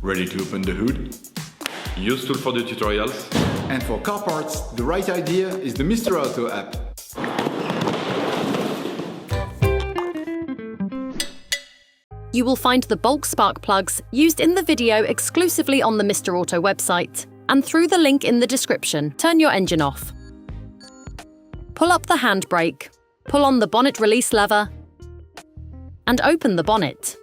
Ready to open the hood? Usetool for the tutorials. And for car parts, the right idea is the Mr. Auto app. You will find the bulk spark plugs used in the video exclusively on the Mr. Auto website, and through the link in the description. Turn your engine off. Pull up the handbrake, pull on the bonnet release lever, and open the bonnet.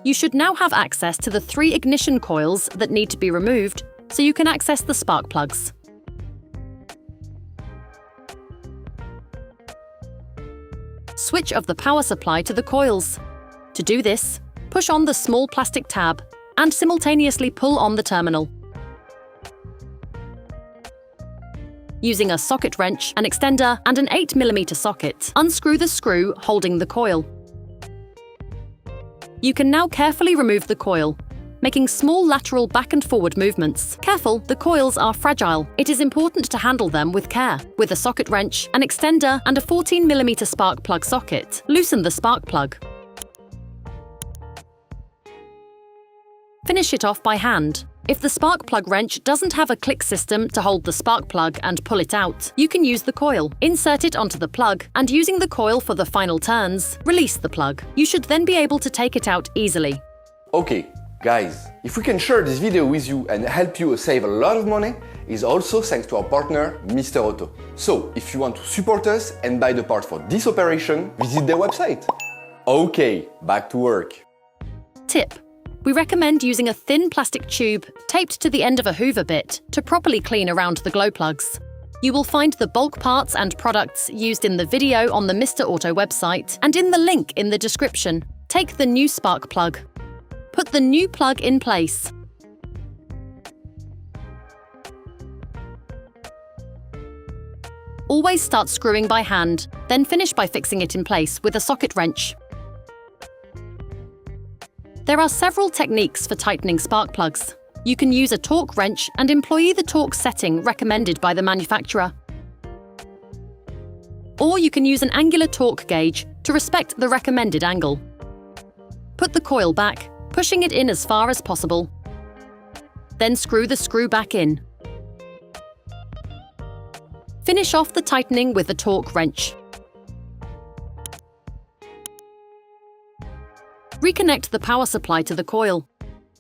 You should now have access to the 3 ignition coils that need to be removed so you can access the spark plugs. Switch off the power supply to the coils. To do this, push on the small plastic tab and simultaneously pull on the terminal. Using a socket wrench, an extender and an 8mm socket, unscrew the screw holding the coil. You can now carefully remove the coil, making small lateral back and forward movements. Careful, the coils are fragile. It is important to handle them with care. With a socket wrench, an extender and a 14mm spark plug socket, loosen the spark plug. Finish it off by hand. If the spark plug wrench doesn't have a click system to hold the spark plug and pull it out, you can use the coil. Insert it onto the plug, and using the coil for the final turns, release the plug. You should then be able to take it out easily. Okay, guys, if we can share this video with you and help you save a lot of money, is also thanks to our partner, Mr. Auto. So, if you want to support us and buy the part for this operation, visit their website. Okay, back to work. Tip: we recommend using a thin plastic tube taped to the end of a hoover bit to properly clean around the glow plugs. You will find the bulk parts and products used in the video on the Mr. Auto website and in the link in the description. Take the new spark plug. Put the new plug in place. Always start screwing by hand, then finish by fixing it in place with a socket wrench. There are several techniques for tightening spark plugs. You can use a torque wrench and employ the torque setting recommended by the manufacturer. Or you can use an angular torque gauge to respect the recommended angle. Put the coil back, pushing it in as far as possible. Then screw the screw back in. Finish off the tightening with the torque wrench. Reconnect the power supply to the coil.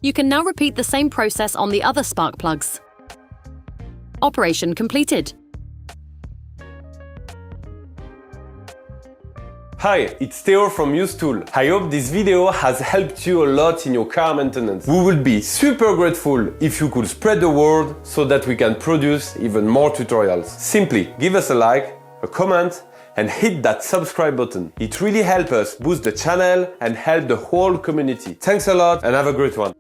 You can now repeat the same process on the other spark plugs. Operation completed. Hi, it's Theo from Usetool. I hope this video has helped you a lot in your car maintenance. We would be super grateful if you could spread the word so that we can produce even more tutorials. Simply give us a like, a comment, and hit that subscribe button. It really helps us boost the channel and help the whole community. Thanks a lot and have a great one.